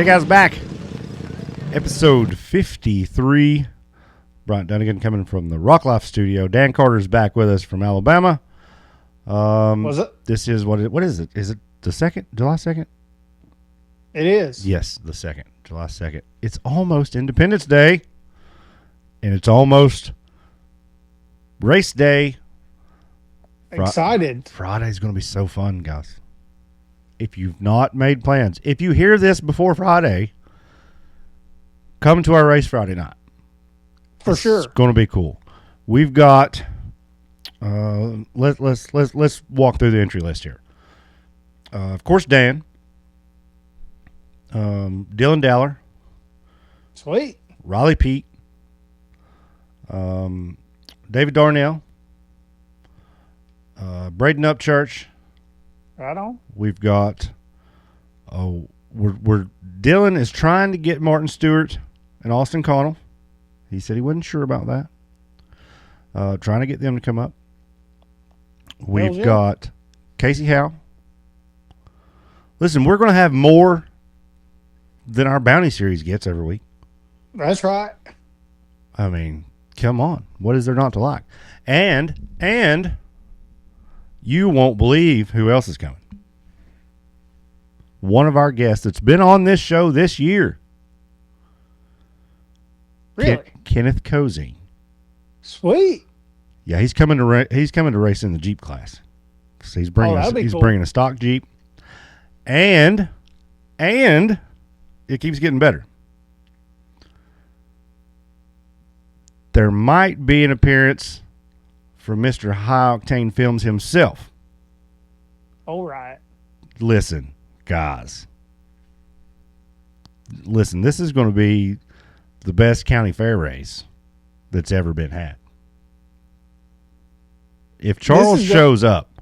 Hey guys, back. Episode 53. Bryant Dunnigan coming from the Rock Life studio. Dan Carter's back with us from Alabama. Was it? This is what is it? Is it the 2nd? July 2nd? It is. Yes, the 2nd. July 2nd. It's almost Independence Day. And it's almost race day. Excited. Friday's going to be so fun, guys. If you've not made plans, if you hear this before Friday, come to our race Friday night. For sure. It's going to be cool. We've got let's walk through the entry list here. Of course, Dan, Dillion Dowler, Sweet. Riley Pete, David Darnell, Braden Upchurch. Right on. We've got Dylan is trying to get Martin Stewart and Austin Connell. He said he wasn't sure about that. Trying to get them to come up. We've got Casey Howe. Listen, we're going to have more than our bounty series gets every week. That's right. I mean, come on. What is there not to like? And you won't believe who else is coming. One of our guests that's been on this show this year. Really? Kenneth Cozy. Sweet. Yeah, he's coming to race in the Jeep class. So he's bringing a stock Jeep. And it keeps getting better. There might be an appearance from Mr. High Octane Films himself. All right. Listen, guys. Listen, this is going to be the best county fair race that's ever been had. If Charles shows up,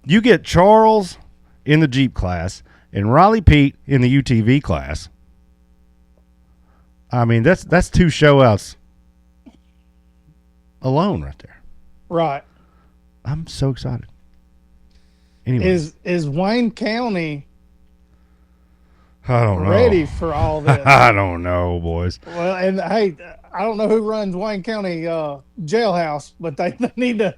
you get Charles in the Jeep class and Riley Pete in the UTV class. I mean, that's two showouts alone right there. Right. I'm so excited. Anyway, is Wayne County I don't know. ready for all this? I don't know, boys. Well, and hey, I don't know who runs Wayne County jailhouse, but they need to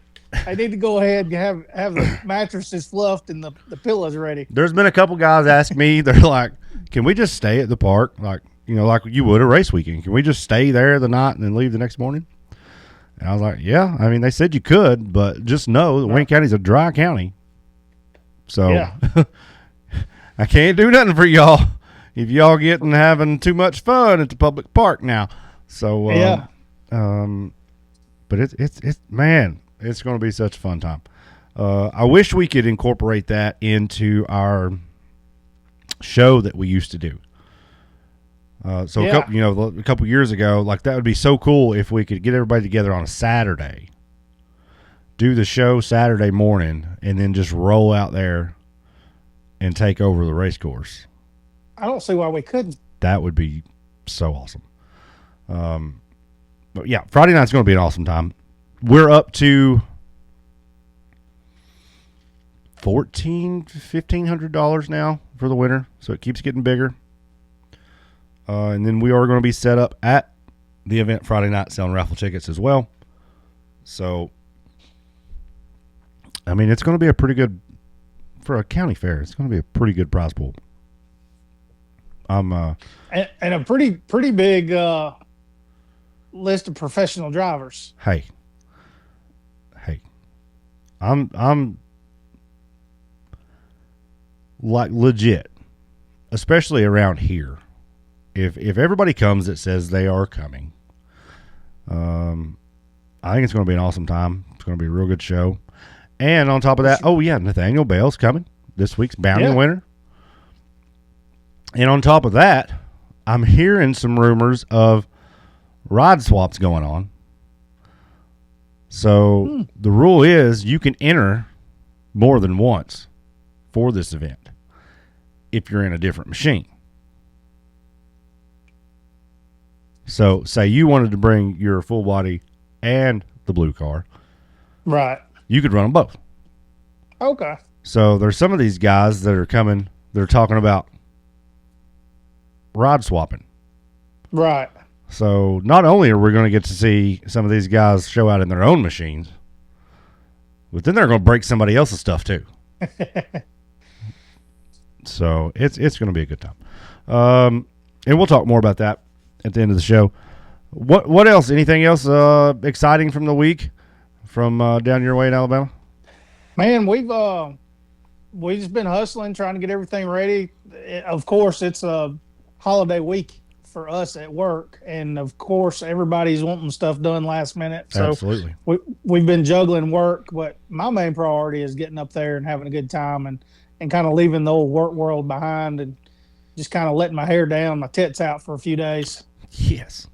go ahead and have the mattresses fluffed and the pillows ready. There's been a couple guys ask me, they're like, "Can we just stay at the park, like you would a race weekend? Can we just stay there the night and then leave the next morning?" And I was like, "Yeah." I mean, they said you could, but just know that Wayne County's a dry county, so yeah. I can't do nothing for y'all if y'all getting having too much fun at the public park now. So yeah. But it's man, it's going to be such a fun time. I wish we could incorporate that into our show that we used to do. A couple years ago, like that would be so cool if we could get everybody together on a Saturday, do the show Saturday morning, and then just roll out there and take over the race course. I don't see why we couldn't. That would be so awesome. But yeah, Friday night's going to be an awesome time. We're up to $1,500 now for the winner, so it keeps getting bigger. And then we are going to be set up at the event Friday night selling raffle tickets as well. So, I mean, it's going to be a pretty good, for a county fair, it's going to be a pretty good prize pool. And a pretty big list of professional drivers. Hey, I'm like legit, especially around here. If everybody comes that says they are coming, I think it's going to be an awesome time. It's going to be a real good show. And on top of that, Nathaniel Bell's coming, this week's bounty winner. And on top of that, I'm hearing some rumors of ride swaps going on. So the rule is you can enter more than once for this event if you're in a different machine. So say you wanted to bring your full body and the blue car. Right. You could run them both. Okay. So there's some of these guys that are coming, they're talking about rod swapping. Right. So not only are we going to get to see some of these guys show out in their own machines, but then they're going to break somebody else's stuff too. So it's going to be a good time. And we'll talk more about that at the end of the show. What else? Anything else exciting from the week from down your way in Alabama? Man, we've just been hustling, trying to get everything ready. Of course, it's a holiday week for us at work, and of course, everybody's wanting stuff done last minute. So Absolutely. we've been juggling work, but my main priority is getting up there and having a good time, and kind of leaving the old work world behind, and just kind of letting my hair down, my tits out for a few days. Yes.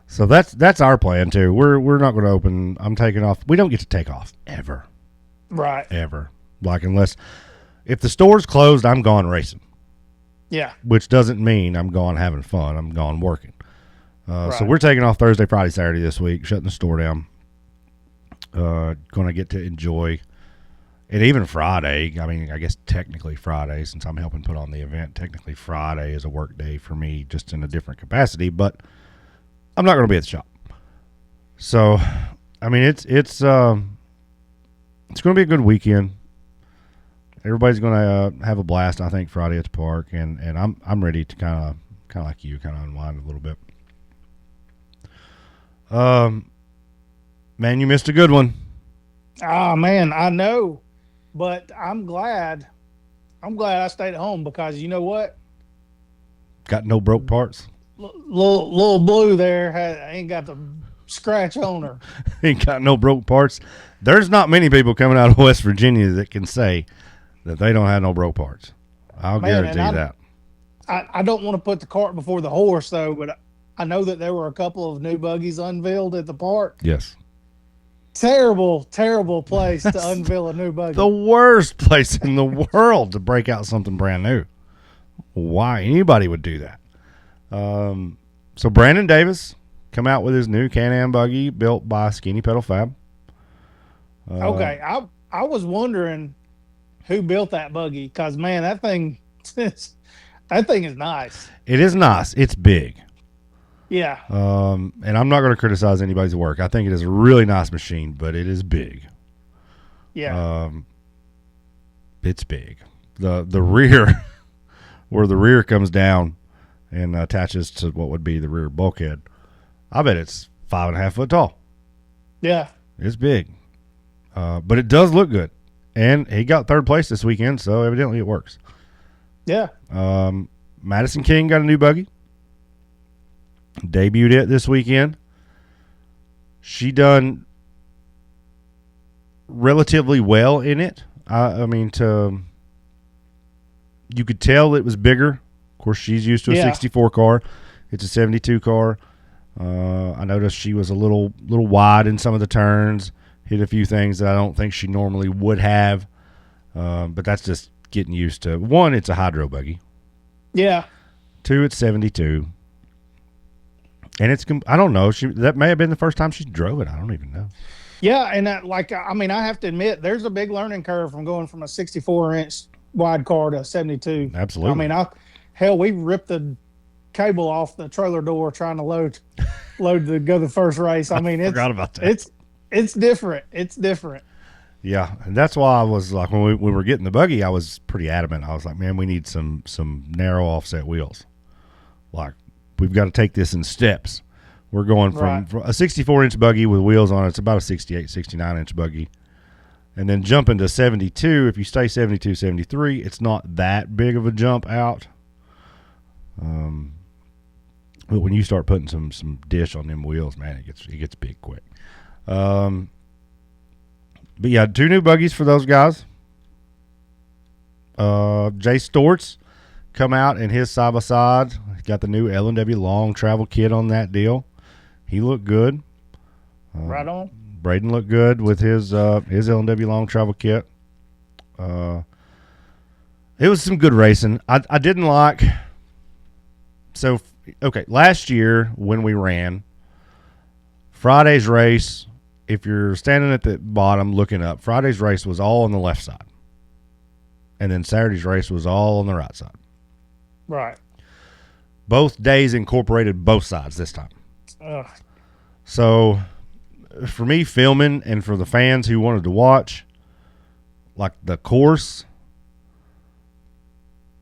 So that's our plan too. We're not going to open. I'm taking off. We don't get to take off ever. Right. Ever. Like unless if the store's closed, I'm gone racing. Yeah. Which doesn't mean I'm gone having fun. I'm gone working. Right. So we're taking off Thursday, Friday, Saturday this week, shutting the store down. Going to get to enjoy. And even Friday, I mean, I guess technically Friday, since I'm helping put on the event, technically Friday is a work day for me, just in a different capacity. But I'm not going to be at the shop. So, I mean, it's going to be a good weekend. Everybody's going to have a blast, I think, Friday at the park, and I'm ready to kind of like you, kind of unwind a little bit. Man, you missed a good one. Oh man, I know, but I'm glad I stayed at home, because you know what? Got no broke parts. Little Blue there ain't got the scratch on her. Ain't got no broke parts. There's not many people coming out of West Virginia that can say that they don't have no broke parts. I'll guarantee that. I don't want to put the cart before the horse, though, but I know that there were a couple of new buggies unveiled at the park. Yes. Terrible place to unveil a new buggy. The worst place in the world to break out something brand new. Why anybody would do that? So Brandon Davis come out with his new Can-Am buggy built by Skinny Pedal Fab. Okay, I was wondering who built that buggy, because man, that thing is nice. It is nice. It's big. Yeah. And I'm not going to criticize anybody's work. I think it is a really nice machine, but it is big. Yeah. It's big. The rear, where the rear comes down and attaches to what would be the rear bulkhead, I bet it's 5.5 foot tall. Yeah. It's big. But it does look good. And he got third place this weekend, so evidently it works. Yeah. Madison King got a new buggy. Debuted it this weekend. She done relatively well in it. I mean, you could tell it was bigger. Of course, she's used to a 64 car. It's a 72 car. I noticed she was a little wide in some of the turns. Hit a few things that I don't think she normally would have. But that's just getting used to. One, it's a hydro buggy. Yeah. Two, it's 72. And I don't know. That may have been the first time she drove it. I don't even know. Yeah, and I have to admit, there's a big learning curve from going from a 64-inch wide car to a 72. Absolutely. I mean, we ripped the cable off the trailer door trying to load to go to the first race. I mean, forgot about that. It's different. It's different. Yeah, and that's why I was like, when we were getting the buggy, I was pretty adamant. I was like, man, we need some narrow offset wheels. Like, we've got to take this in steps. We're going from a 64-inch buggy with wheels on it. It's about a 68, 69-inch buggy. And then jumping to 72, if you stay 72, 73, it's not that big of a jump out. But when you start putting some dish on them wheels, man, it gets big quick. But yeah, 2 new buggies for those guys. Jay Storts come out in his side-by-side. He's got the new L&W long travel kit on that deal. He looked good. Right on. Braden looked good with his L&W long travel kit. It was some good racing. I didn't like. So okay, last year when we ran Friday's race, if you're standing at the bottom looking up, Friday's race was all on the left side, and then Saturday's race was all on the right side. Right. Both days incorporated both sides this time. Ugh. So for me, filming, and for the fans who wanted to watch, like the course,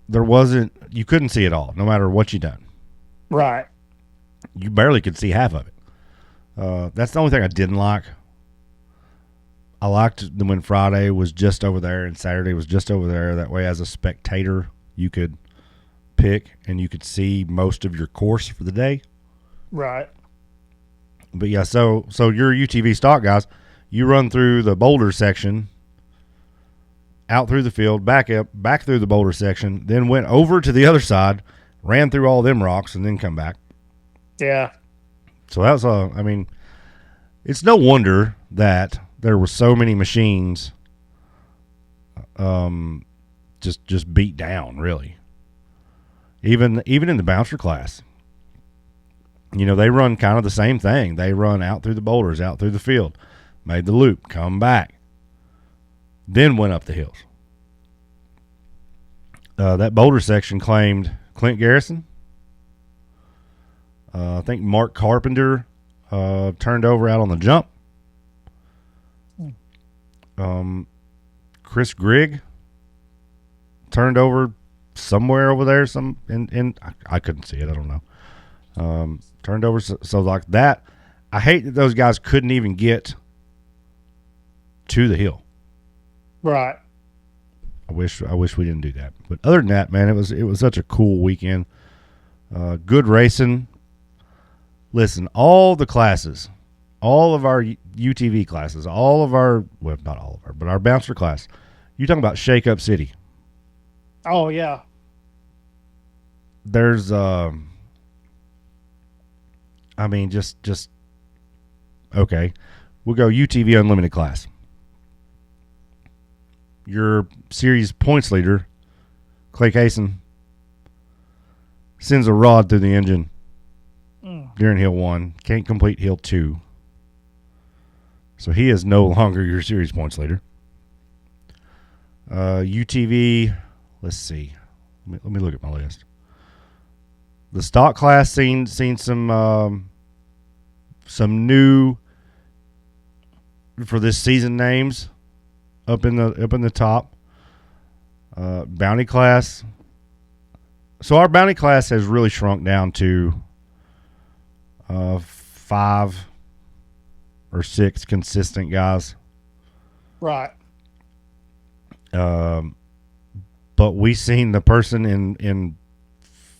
you couldn't see it all, no matter what you done. Right. You barely could see half of it. That's the only thing I didn't like. I liked when Friday was just over there and Saturday was just over there. That way, as a spectator, you could pick and you could see most of your course for the day. Right. But yeah, so your UTV stock guys, you run through the boulder section, out through the field, back through the boulder section, then went over to the other side, ran through all them rocks, and then come back. Yeah. So that was I mean, it's no wonder that there were so many machines just beat down, really. Even in the bouncer class. You know, they run kind of the same thing. They run out through the boulders, out through the field, made the loop, come back, then went up the hills. That boulder section claimed Clint Garrison. I think Mark Carpenter turned over out on the jump. Chris Grigg turned over somewhere over there. I couldn't see it. I don't know. Turned over so like that. I hate that those guys couldn't even get to the hill. Right. I wish we didn't do that. But other than that, man, it was such a cool weekend. Good racing. Listen, all the classes, all of our UTV classes, not all of our, but our bouncer class. You talking about Shake Up City? Oh yeah. There's I mean, just okay. We'll go UTV Unlimited class. Your series points leader, Clay Kaysen, sends a rod through the engine during Hill 1. Can't complete Hill 2. So he is no longer your series points leader. UTV, let's see. Let me look at my list. The stock class seen some new for this season names up in the top. Bounty class. So our bounty class has really shrunk down to 5 or 6 consistent guys. Right. But we seen the person in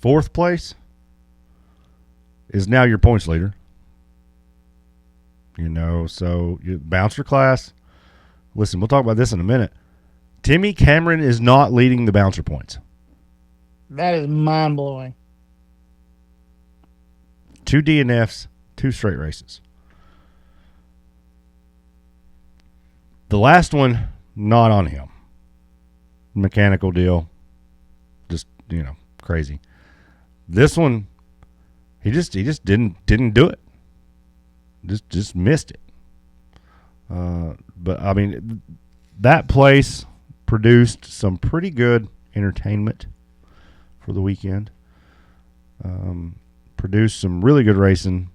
4th place is now your points leader. You know, so your bouncer class. Listen, we'll talk about this in a minute. Timmy Cameron is not leading the bouncer points. That is mind blowing. 2 DNFs, 2 straight races. The last one, not on him. Mechanical deal. Just, crazy. This one, he just didn't do it. Just missed it. But I mean, that place produced some pretty good entertainment for the weekend. Produced some really good racing,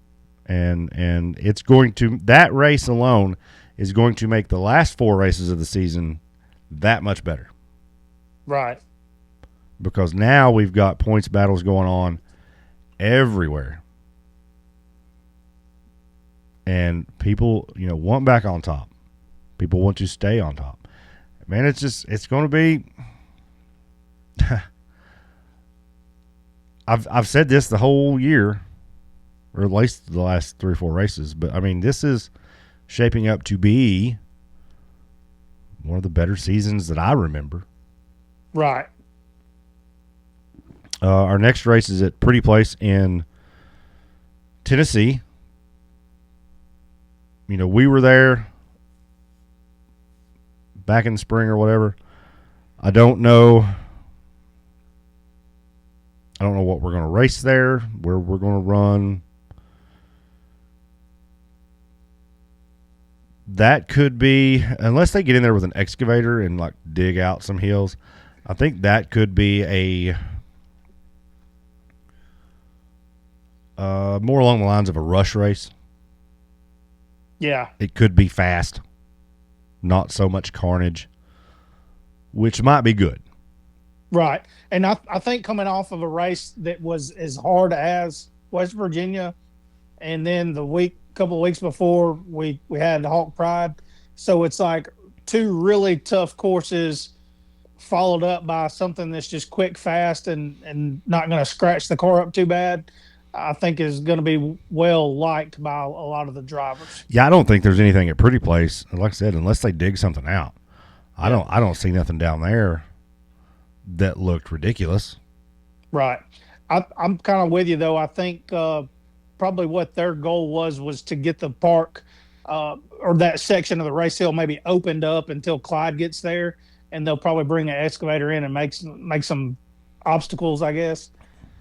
and it's going to, that race alone is going to make the last 4 races of the season that much better. Right. Because now we've got points battles going on everywhere. And people, want back on top. People want to stay on top. Man, it's going to be. I've said this the whole year, or at least the last 3 or 4 races. But I mean, this is shaping up to be one of the better seasons that I remember. Right. Our next race is at Pretty Place in Tennessee. We were there back in the spring or whatever. I don't know what we're going to race there, where we're going to run. That could be, unless they get in there with an excavator and dig out some hills, I think that could be more along the lines of a rush race. Yeah. It could be fast, not so much carnage, which might be good. Right. And I think coming off of a race that was as hard as West Virginia, and then couple of weeks before we had Hawk Pride. So it's like two really tough courses followed up by something that's just quick, fast, and not going to scratch the car up too bad. I think is going to be well liked by a lot of the drivers. Yeah, I don't think there's anything at Pretty Place, like I said, unless they dig something out. I don't see nothing down there that looked ridiculous. Right. I'm kind of with you though. I think probably what their goal was to get the park or that section of the race hill maybe opened up until Clyde gets there, and they'll probably bring an excavator in and make some obstacles, I guess.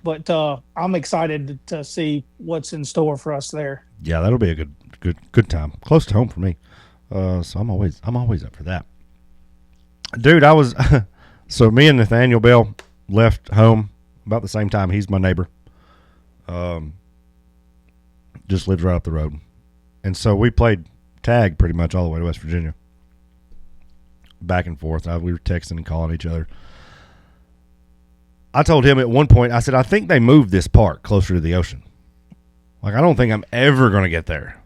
But I'm excited to see what's in store for us there. Yeah, that'll be a good time. Close to home for me, so I'm always up for that. Dude, I was so me and Nathaniel Bell left home about the same time. He's my neighbor. Just lives right up the road, and so we played tag pretty much all the way to West Virginia, back and forth. We were texting and calling each other. I told him at one point, I said, I think they moved this park closer to the ocean. Like, I don't think I'm ever going to get there.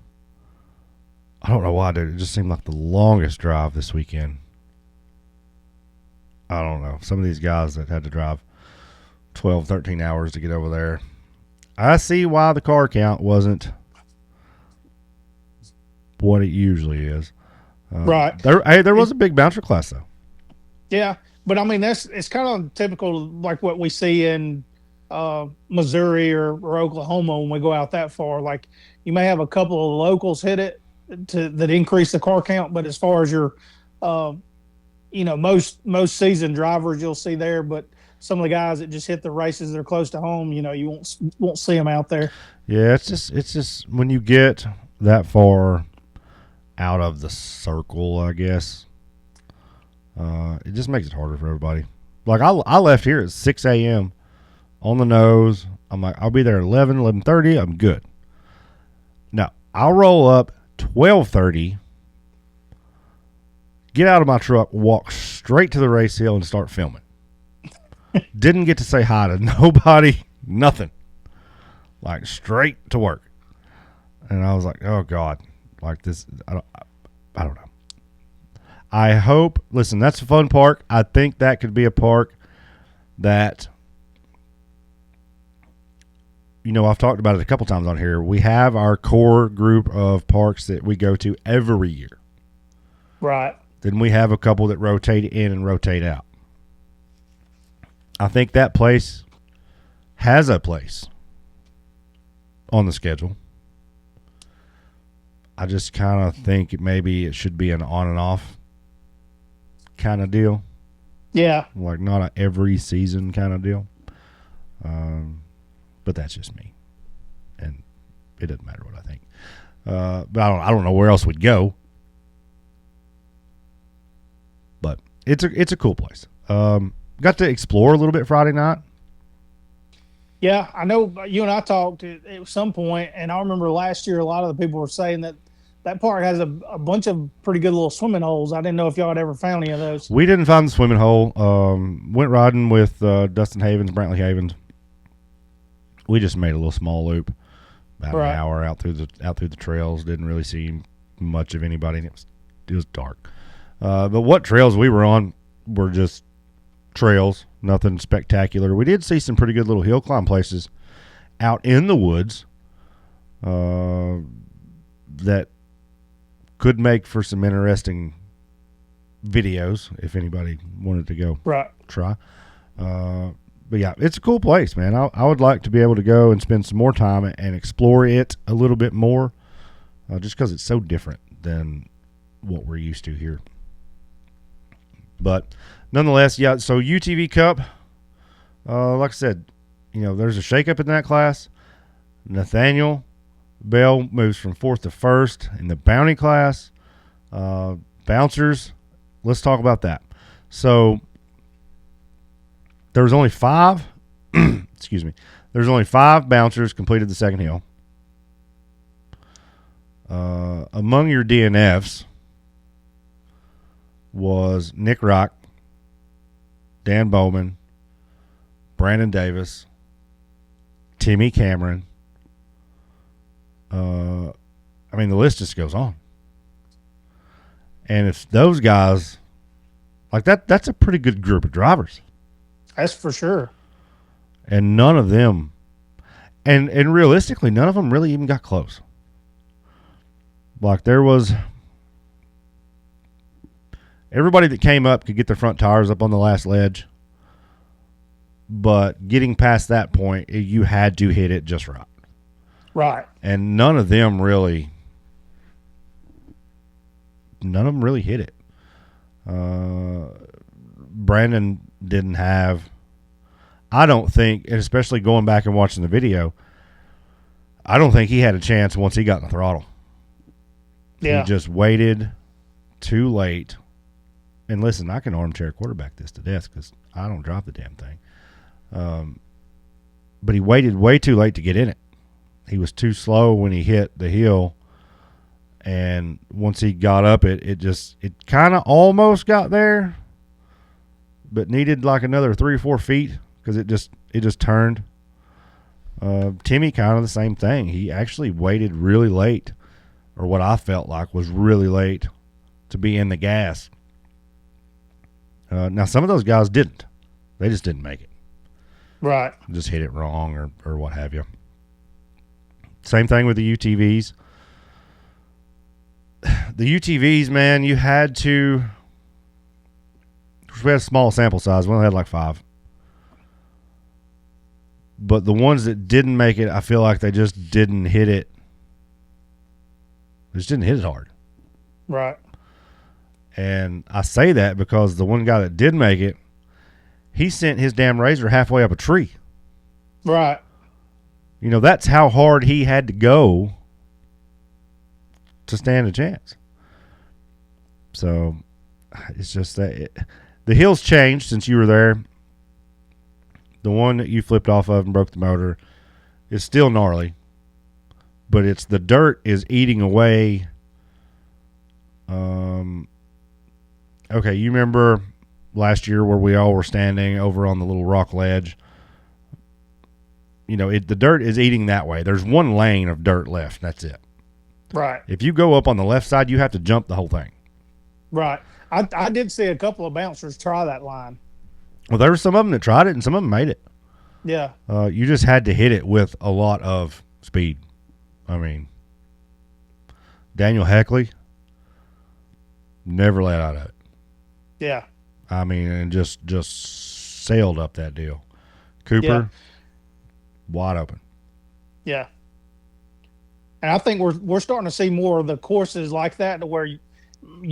I don't know why, dude. It just seemed like the longest drive this weekend. I don't know. Some of these guys that had to drive 12, 13 hours to get over there. I see why the car count wasn't what it usually is. Right. There was a big bouncer class, though. Yeah. But I mean, it's kind of typical, like what we see in Missouri or Oklahoma when we go out that far. Like, you may have a couple of locals hit it that increase the car count, but as far as your, most seasoned drivers you'll see there, but some of the guys that just hit the races that are close to home, you won't see them out there. Yeah, it's just when you get that far out of the circle, I guess. It just makes it harder for everybody. Like, I left here at 6 a.m. on the nose. I'm like, I'll be there at 11:30. I'm good. Now, I'll roll up 12:30, get out of my truck, walk straight to the race hill, and start filming. Didn't get to say hi to nobody, nothing. Like, straight to work. And I was like, oh, God. Like, this, I don't know. I hope, listen, that's a fun park. I think that could be a park that, I've talked about it a couple times on here. We have our core group of parks that we go to every year. Right. Then we have a couple that rotate in and rotate out. I think that place has a place on the schedule. I just kind of think maybe it should be an on and off kind of deal. Yeah. Like, not a every season kind of deal. But that's just me. And it doesn't matter what I think. But I don't know where else we'd go. But it's a cool place. Got to explore a little bit Friday night. Yeah, I know you and I talked at some point, and I remember last year a lot of the people were saying that park has a bunch of pretty good little swimming holes. I didn't know if y'all had ever found any of those. We didn't find the swimming hole. Went riding with Dustin Havens, Brantley Havens. We just made a little small loop, about an hour out through the trails. Didn't really see much of anybody. And it was dark. But what trails we were on were just trails, nothing spectacular. We did see some pretty good little hill climb places out in the woods that could make for some interesting videos if anybody wanted to go try. But yeah, it's a cool place, man. I would like to be able to go and spend some more time and explore it a little bit more, just because it's so different than what we're used to here. But nonetheless, yeah, so UTV Cup, like I said, there's a shakeup in that class. Nathaniel Bell moves from 4th to 1st in the bounty class. Bouncers, let's talk about that. So there was only 5. Excuse me. There's only 5 bouncers completed the second hill. Among your DNFs was Nick Rock, Dan Bowman, Brandon Davis, Timmy Cameron. I mean, the list just goes on. And if those guys, like that's a pretty good group of drivers. That's for sure. And none of them, and realistically, none of them really even got close. Like there was, everybody that came up could get their front tires up on the last ledge. But getting past that point, you had to hit it just right. Right. And none of them really hit it. Brandon didn't have, I don't think, and especially going back and watching the video, I don't think he had a chance once he got in the throttle. Yeah. He just waited too late. And listen, I can armchair quarterback this to death because I don't drop the damn thing. But he waited way too late to get in it. He was too slow when he hit the hill. And once he got up it kind of almost got there, but needed like another 3 or 4 feet because it just turned. Timmy kind of the same thing. He actually waited really late, or what I felt like was really late, to be in the gas. Now some of those guys didn't. They just didn't make it. Right. Just hit it wrong or what have you. Same thing with the UTVs. The UTVs, man, you had to. We had a small sample size. We only had like 5. But the ones that didn't make it, I feel like they just didn't hit it. They just didn't hit it hard. Right. And I say that because the one guy that did make it, he sent his damn razor halfway up a tree. Right. You know, that's how hard he had to go to stand a chance. So it's just that the hills changed since you were there. The one that you flipped off of and broke the motor is still gnarly, but it's the dirt is eating away. Okay, you remember last year where we all were standing over on the little rock ledge? You know, the dirt is eating that way. There's one lane of dirt left. That's it. Right. If you go up on the left side, you have to jump the whole thing. Right. I did see a couple of bouncers try that line. Well, there were some of them that tried it, and some of them made it. Yeah. You just had to hit it with a lot of speed. I mean, Daniel Heckley never let out of it. Yeah. I mean, and just sailed up that deal. Cooper, wide open. Yeah. And I think we're starting to see more of the courses like that to where you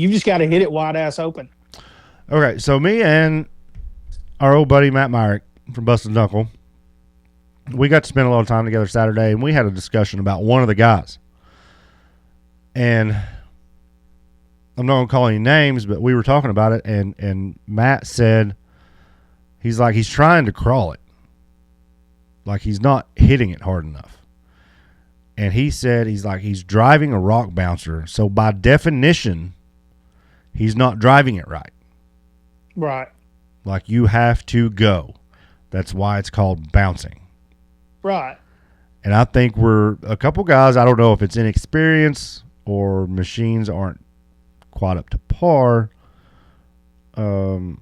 just got to hit it wide ass open. Okay, so me and our old buddy Matt Myrick from Busted Knuckle, we got to spend a lot of time together Saturday, and we had a discussion about one of the guys. And I'm not going to call any names, but we were talking about it, and Matt said he's trying to crawl it. Like he's not hitting it hard enough. And he said he's driving a rock bouncer, so by definition, he's not driving it right. Right. Like you have to go. That's why it's called bouncing. Right. And I think we're a couple guys, I don't know if it's inexperience or machines aren't quite up to par. A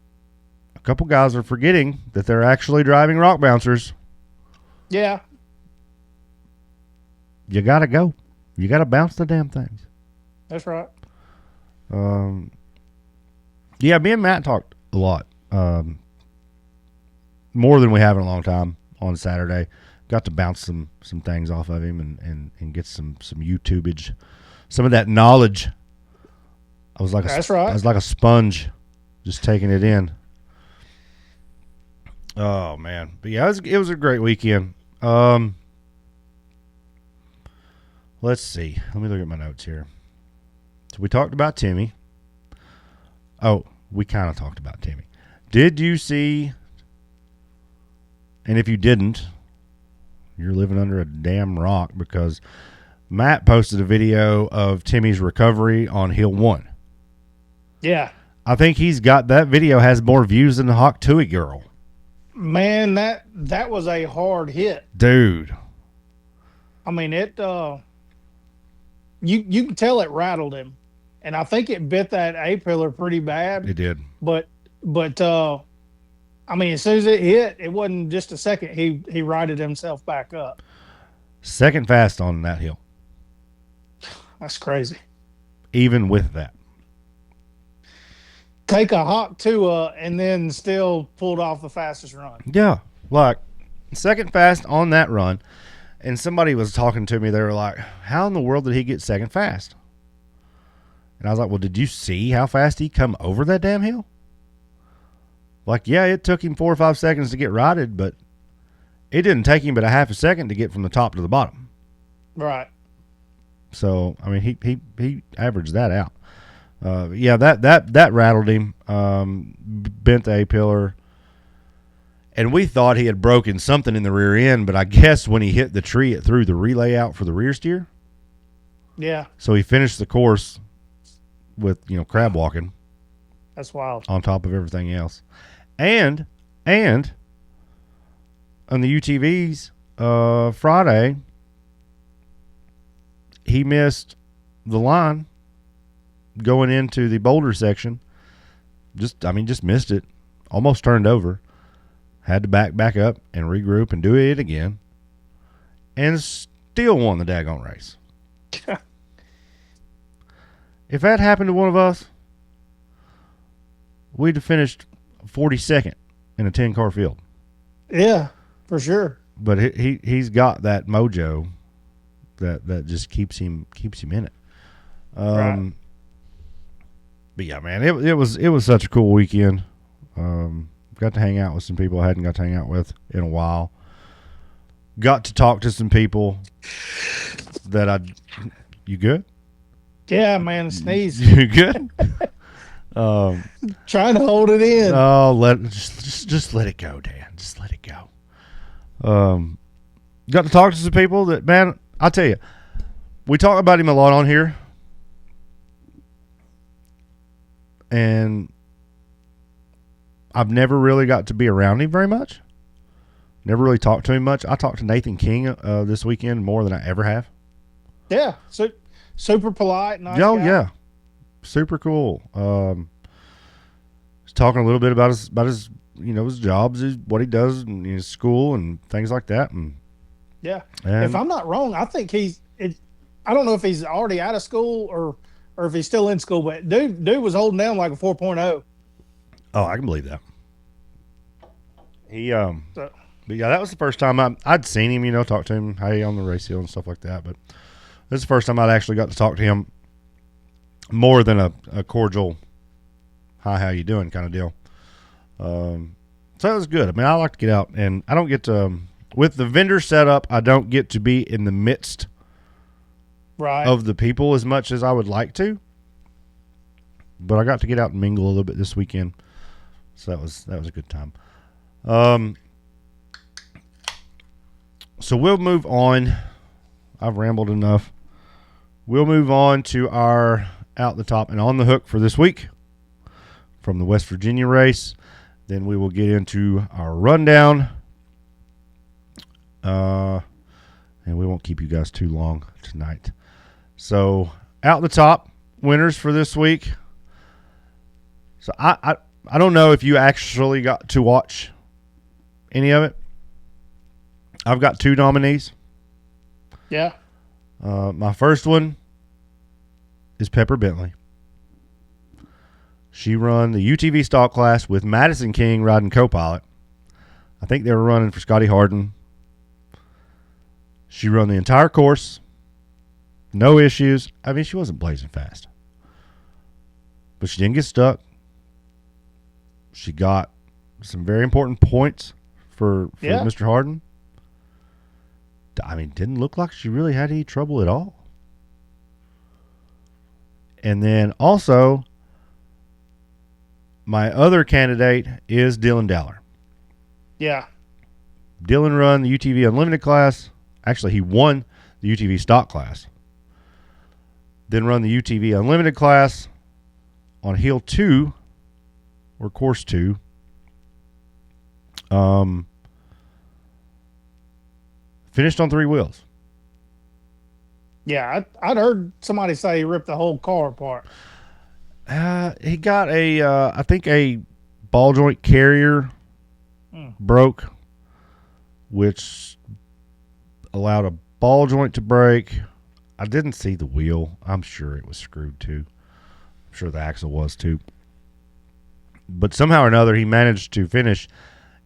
couple guys are forgetting that they're actually driving rock bouncers. Yeah. You got to go. You got to bounce the damn things. That's right. Yeah, me and Matt talked a lot. More than we have in a long time on Saturday. Got to bounce some things off of him and get some YouTubeage, some of that knowledge. That's right. I was like a sponge, just taking it in. Oh man, but yeah, it was a great weekend. Let's see. Let me look at my notes here. So we talked about Timmy. Oh, we kind of talked about Timmy. Did you see? And if you didn't, you're living under a damn rock, because Matt posted a video of Timmy's recovery on Hill 1. Yeah. I think he's got that video has more views than the Hawk Tui girl. Man, that was a hard hit. Dude. I mean, it you can tell it rattled him. And I think it bit that A-pillar pretty bad. It did. But I mean, as soon as it hit, it wasn't just a second. He righted himself back up. Second fast on that hill. That's crazy. Even with that. Take a Hawk Tua and then still pulled off the fastest run. Yeah. Like, second fast on that run. And somebody was talking to me. They were like, how in the world did he get second fast? And I was like, well, did you see how fast he come over that damn hill? Like, yeah, it took him 4 or 5 seconds to get righted, but it didn't take him but a half a second to get from the top to the bottom. Right. So, I mean, he averaged that out. Yeah, that rattled him, bent the A-pillar. And we thought he had broken something in the rear end, but I guess when he hit the tree, it threw the relay out for the rear steer. Yeah. So he finished the course with, crab walking. That's wild. On top of everything else. And on the UTVs, Friday, he missed the line going into the boulder section. Just missed it. Almost turned over. Had to back up and regroup and do it again. And still won the daggone race. If that happened to one of us, we'd have finished 42nd in a 10-car field. Yeah, for sure. But he's got that mojo that just keeps him in it. Right. But yeah, man, it was such a cool weekend. Got to hang out with some people I hadn't got to hang out with in a while. Got to talk to some people that you good? Yeah, man, sneeze. You good? Trying to hold it in. Oh, just let it go, Dan. Just let it go. Got to talk to some people that, man, I'll tell you, we talk about him a lot on here. And I've never really got to be around him very much. Never really talked to him much. I talked to Nathan King this weekend more than I ever have. Yeah, so super polite, nice guy. Yeah, super cool. Was talking a little bit about his his jobs, what he does in his school and things like that. And if I'm not wrong, I think I don't know if he's already out of school or if he's still in school, but dude was holding down like a 4.0. Oh, I can believe that. But yeah, that was the first time I'd seen him, talk to him, hey, on the race hill and stuff like that. But this is the first time I'd actually got to talk to him more than a cordial, hi, how you doing kind of deal. So it was good. I mean, I like to get out, and I don't get to, with the vendor setup, I don't get to be in the midst of the people as much as I would like to. But I got to get out and mingle a little bit this weekend. So that was a good time. So we'll move on. I've rambled enough. We'll move on to our out the top and on the hook for this week from the West Virginia race. Then we will get into our rundown. And we won't keep you guys too long tonight. So out the top winners for this week. So I don't know if you actually got to watch any of it. I've got 2 nominees. Yeah. My first one is Pepper Bentley. She run the UTV stock class with Madison King riding co-pilot. I think they were running for Scotty Harden. She run the entire course. No issues. I mean, she wasn't blazing fast. But she didn't get stuck. She got some very important points for Mr. Harden. I mean, didn't look like she really had any trouble at all. And then also, my other candidate is Dillion Dowler. Yeah. Dillion run the UTV Unlimited class. Actually, he won the UTV stock class. Then run the UTV Unlimited class on hill 2 or course 2. Finished on 3 wheels. Yeah, I'd heard somebody say he ripped the whole car apart. He got I think a ball joint carrier broke, which allowed a ball joint to break. I didn't see the wheel. I'm sure it was screwed too. I'm sure the axle was too. But somehow or another, he managed to finish.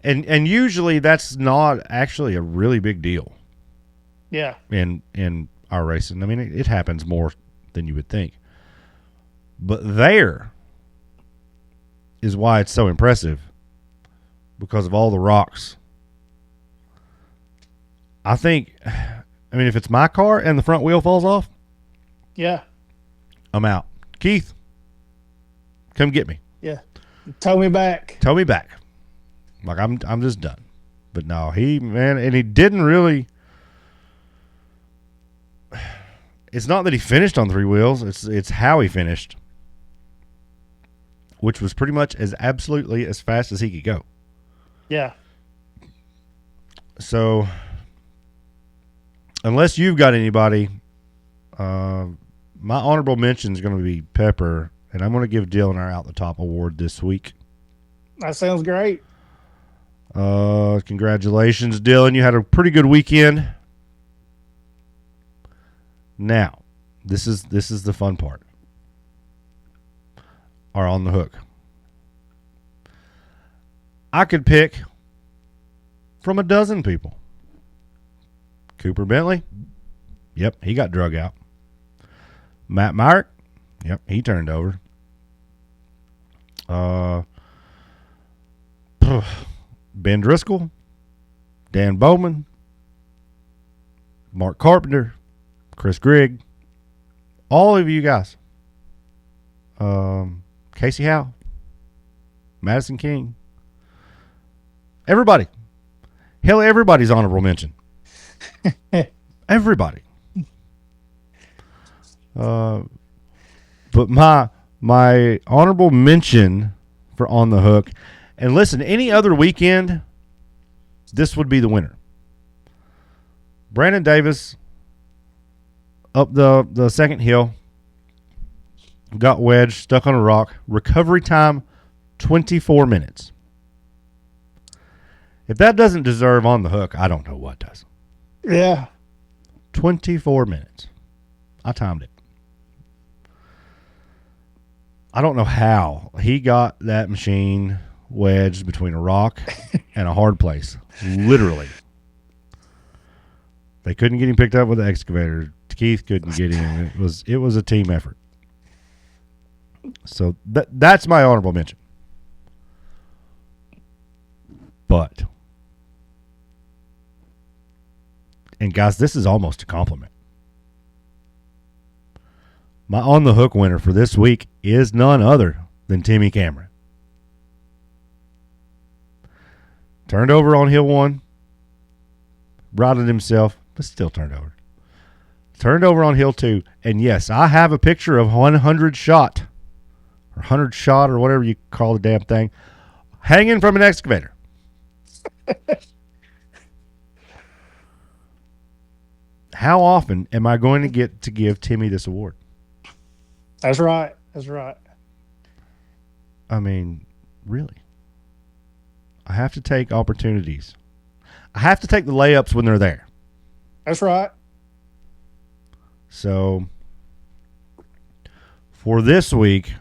And usually that's not actually a really big deal. Yeah. In our racing. I mean, it happens more than you would think. But there is why it's so impressive, because of all the rocks. I mean, if it's my car and the front wheel falls off, yeah, I'm out. Keith, come get me. Yeah. Tow me back. Tow me back. Like, I'm just done. But no, and he didn't really. It's not that he finished on 3 wheels. It's how he finished, which was pretty much absolutely as fast as he could go. Yeah. So, unless you've got anybody, my honorable mention is going to be Pepper, and I'm going to give Dylan our Out the Top award this week. That sounds great. Congratulations, Dylan. You had a pretty good weekend. Now, this is the fun part. Are on the hook. I could pick from a dozen people. Cooper Bentley. Yep, he got drug out. Matt Myrick. Yep, he turned over. Ben Driscoll. Dan Bowman. Mark Carpenter. Chris Grigg. All of you guys. Casey Howe. Madison King. Everybody. Hell, everybody's honorable mention. Everybody. But my honorable mention for On the Hook, and listen, any other weekend, this would be the winner. Brandon Davis up the second hill, got wedged, stuck on a rock. Recovery time, 24 minutes. If that doesn't deserve On the Hook, I don't know what does. Yeah. 24 minutes. I timed it. I don't know how he got that machine wedged between a rock and a hard place. Literally. They couldn't get him picked up with the excavator. Keith couldn't get him. It was a team effort. So that's my honorable mention. But, and guys, this is almost a compliment. My On the Hook winner for this week is none other than Timmy Cameron. Turned over on hill 1. Routed himself, but still turned over. Turned over on hill 2. And yes, I have a picture of 100 shot or 100 shot or whatever you call the damn thing hanging from an excavator. How often am I going to get to give Timmy this award? That's right. That's right. I mean, really. I have to take opportunities. I have to take the layups when they're there. That's right. So, for this week,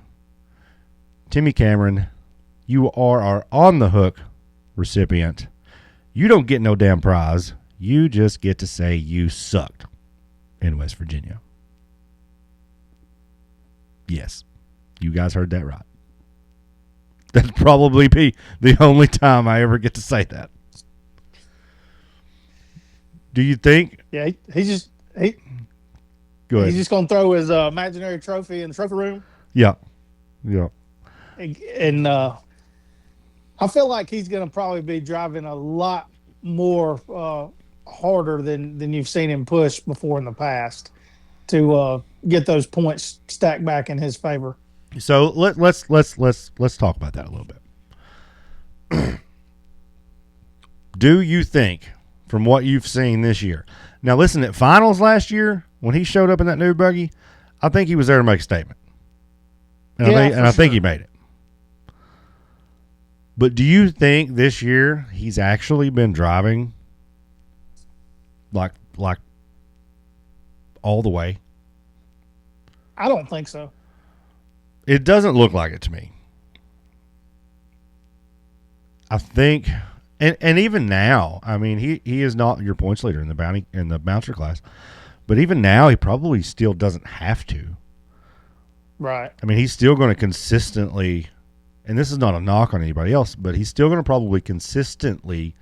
Timmy Cameron, you are our On the Hook recipient. You don't get no damn prize. You just get to say you sucked in West Virginia. Yes, you guys heard that right. That'd probably be the only time I ever get to say that. Do you think? Yeah, he's just Go ahead. He's just gonna throw his imaginary trophy in the trophy room. Yeah. And I feel like he's gonna probably be driving a lot more harder than you've seen him push before in the past to get those points stacked back in his favor. So let's talk about that a little bit. Do you think, from what you've seen this year, now listen, at finals last year when he showed up in that new buggy, I think he was there to make a statement, and I think he made it. But do you think this year he's actually been driving like all the way? I don't think so. It doesn't look like it to me. I think, and even now, I mean, he is not your points leader in the bouncer class, but even now he probably still doesn't have to. Right. I mean, he's still going to consistently, and this is not a knock on anybody else, but he's still going to probably consistently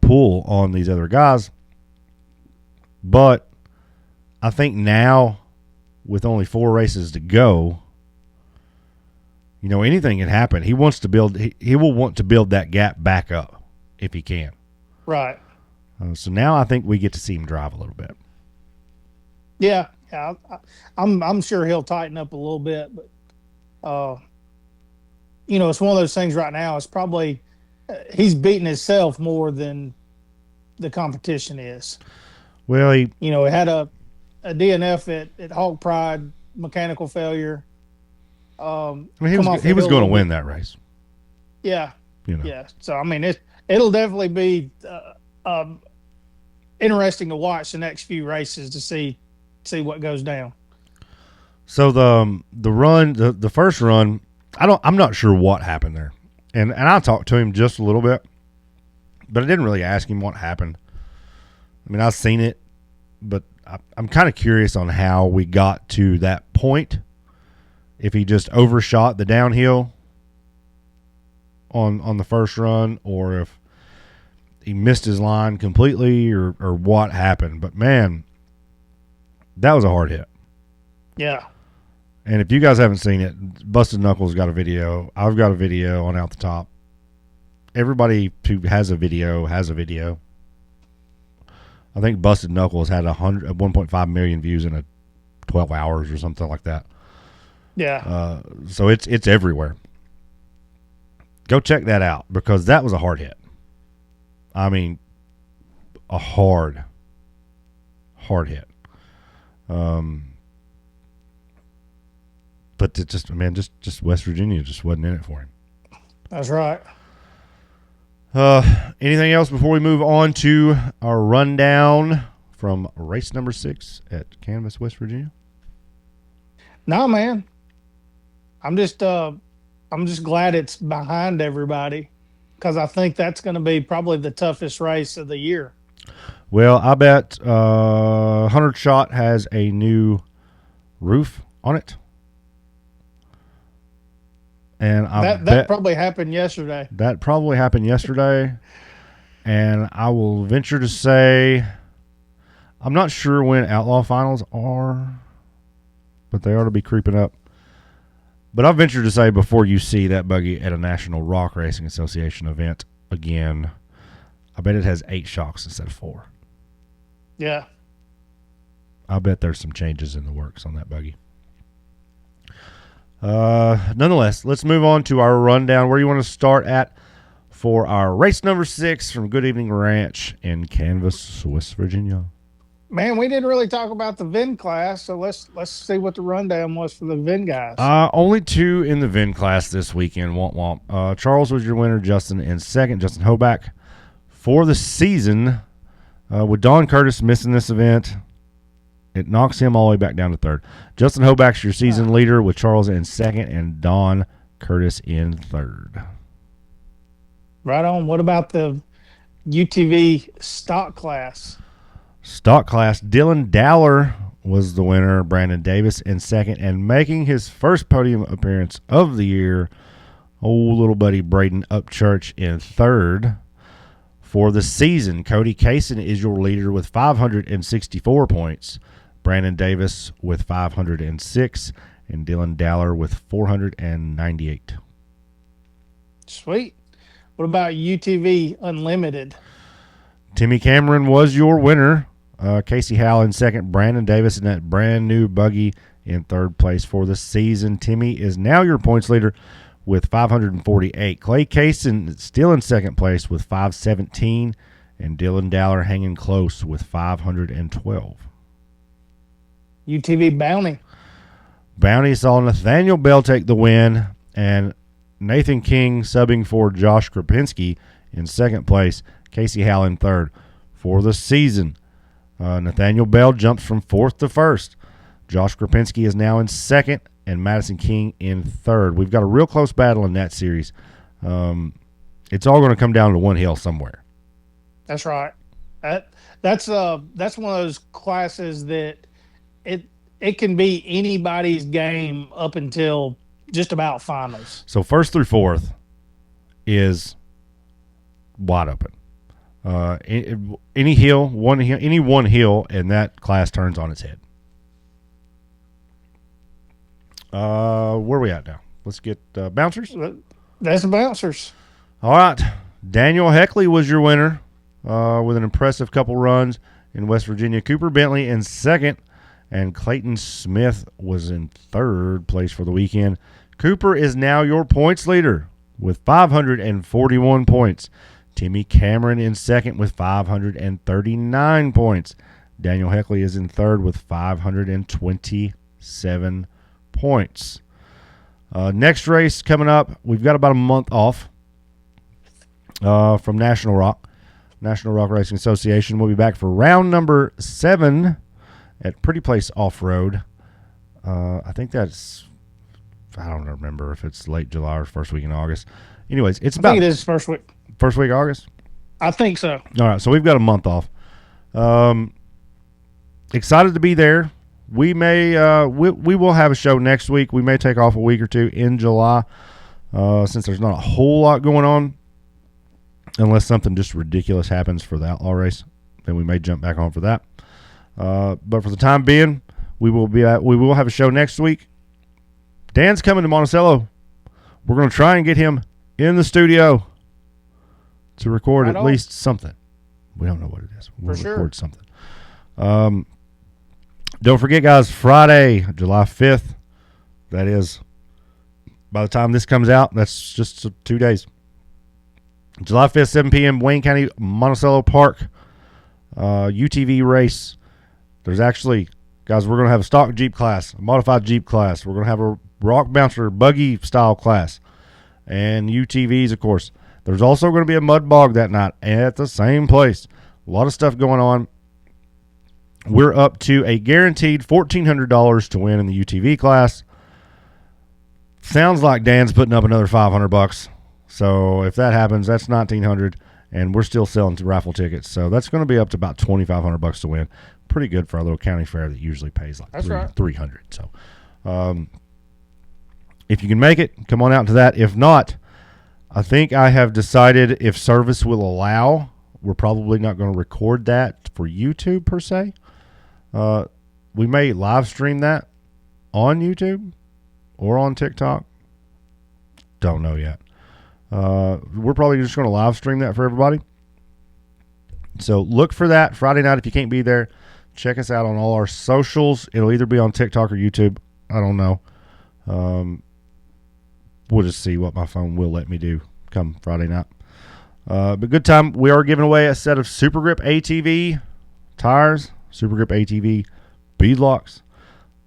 pull on these other guys. But I think now, with only 4 races to go, you know, anything can happen. He wants to build. He will want to build that gap back up if he can. Right. So now I think we get to see him drive a little bit. Yeah. I'm sure he'll tighten up a little bit, but you know, it's one of those things right now. It's probably he's beating himself more than the competition is. Well, he had a DNF at Hog Pride, mechanical failure. I mean, he was going to win that race. Yeah. You know. Yeah. So I mean, it'll definitely be interesting to watch the next few races to see what goes down. So the first run, I'm not sure what happened there, and I talked to him just a little bit, but I didn't really ask him what happened. I mean, I've seen it, but I'm kind of curious on how we got to that point. If he just overshot the downhill on the first run, or if he missed his line completely, or what happened. But man, that was a hard hit. Yeah. And if you guys haven't seen it, Busted Knuckles got a video. I've got a video on Out the Top. Everybody who has a video has a video. I think Busted Knuckles had 1.5 million views in 12 hours or something like that. Yeah. So it's everywhere. Go check that out, because that was a hard hit. I mean, a hard hit. But it just West Virginia just wasn't in it for him. That's right. Anything else before we move on to our rundown from race number 6 at Canvas, West Virginia? No, man. I'm just glad it's behind everybody, because I think that's going to be probably the toughest race of the year. Well, I bet 100 Shot has a new roof on it. And that probably happened yesterday. That probably happened yesterday. And I will venture to say, I'm not sure when Outlaw Finals are, but they ought to be creeping up. But I'll venture to say, before you see that buggy at a National Rock Racing Association event again, I bet it has 8 shocks instead of 4. Yeah. I bet there's some changes in the works on that buggy. Nonetheless, let's move on to our rundown. Where you want to start at for our race number 6 from Good Evening Ranch in Canvas, West Virginia? Man, we didn't really talk about the VIN class, so let's see what the rundown was for the VIN guys. Only 2 in the VIN class this weekend. Womp womp. Charles was your winner. Justin in second. Justin Hoback for the season. With Don Curtis missing this event, it knocks him all the way back down to third. Justin Hoback's your season leader, with Charles in second and Don Curtis in third. Right on. What about the UTV stock class? Stock class, Dillion Dowler was the winner. Brandon Davis in second, and making his first podium appearance of the year, old little buddy Braden Upchurch in third. For the season, Cody Kaysen is your leader with 564 points. Brandon Davis with 506, and Dillion Dowler with 498. Sweet. What about UTV Unlimited? Timmy Cameron was your winner. Casey Howell in second. Brandon Davis in that brand new buggy in third place for the season. Timmy is now your points leader with 548. Clay Kaysen still in second place with 517. And Dillion Dowler hanging close with 512. UTV Bounty. Bounty saw Nathaniel Bell take the win, and Nathan King subbing for Josh Krapinski in second place. Casey Howell in third. For the season, Nathaniel Bell jumps from fourth to first. Josh Krapinski is now in second, and Madison King in third. We've got a real close battle in that series. It's all going to come down to one hill somewhere. That's right. That's one of those classes that it can be anybody's game up until just about finals. So first through fourth is wide open. Any hill, any one hill, and that class turns on its head. Where are we at now? Let's get bouncers. That's the bouncers. All right. Daniel Heckley was your winner with an impressive couple runs in West Virginia. Cooper Bentley in second, and Clayton Smith was in third place for the weekend. Cooper is now your points leader with 541 points. Timmy Cameron in second with 539 points. Daniel Heckley is in third with 527 points. Next race coming up, we've got about a month off from National Rock Racing Association. We'll be back for round number 7 at Pretty Place Off-Road. I think that's, I don't remember if it's late July or first week in August. Anyways, I think it is first week. First week of August? I think so. All right, so we've got a month off. Excited to be there. We may we will have a show next week. We may take off a week or two in July since there's not a whole lot going on, unless something just ridiculous happens for the outlaw race. Then we may jump back on for that. But for the time being, we will have a show next week. Dan's coming to Monticello. We're going to try and get him in the studio to record at least something. We don't know what it is. We'll record something. Don't forget, guys, Friday, July 5th. That is, by the time this comes out, that's just 2 days. July 5th, 7 p.m., Wayne County, Monticello Park, UTV race. There's actually, guys, we're going to have a stock Jeep class, a modified Jeep class. We're going to have a rock bouncer buggy style class, and UTVs, of course. There's also going to be a mud bog that night at the same place. A lot of stuff going on. We're up to a guaranteed $1,400 to win in the UTV class. Sounds like Dan's putting up another $500. So if that happens, that's $1,900, and we're still selling raffle tickets. So that's going to be up to about $2,500 to win. Pretty good for a little county fair that usually pays like $300. So if you can make it, come on out to that. If not, I think I have decided if service will allow, we're probably not going to record that for YouTube per se. We may live stream that on YouTube or on TikTok. Don't know yet. We're probably just going to live stream that for everybody. So look for that Friday night. If you can't be there, check us out on all our socials. It'll either be on TikTok or YouTube. I don't know. We'll just see what my phone will let me do come Friday night. But good time. We are giving away a set of Super Grip ATV tires, Super Grip ATV beadlocks,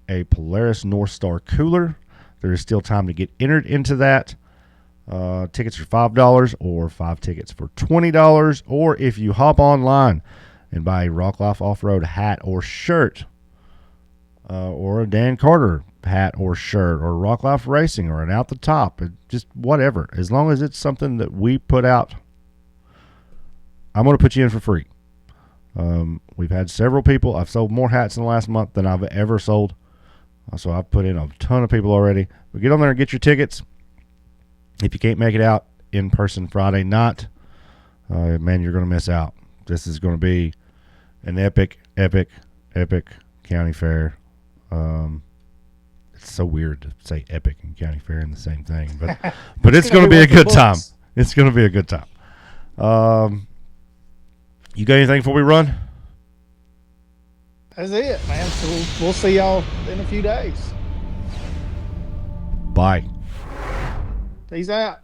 a Polaris North Star cooler. There is still time to get entered into that. Tickets are $5 or 5 tickets for $20. Or if you hop online and buy a Rock Life Off-Road hat or shirt, or a Dan Carter hat or shirt, or Rock Life Racing, or an Out the Top, just whatever. As long as it's something that we put out, I'm going to put you in for free. We've had several people. I've sold more hats in the last month than I've ever sold. So I've put in a ton of people already. But get on there and get your tickets. If you can't make it out in person Friday night, man, you're going to miss out. This is going to be an epic county fair. It's so weird to say epic and county fair in the same thing, but it's going to be a good time. It's going to be a good time. You got anything before we run? That's it, man. So we'll see y'all in a few days. Bye. Peace out.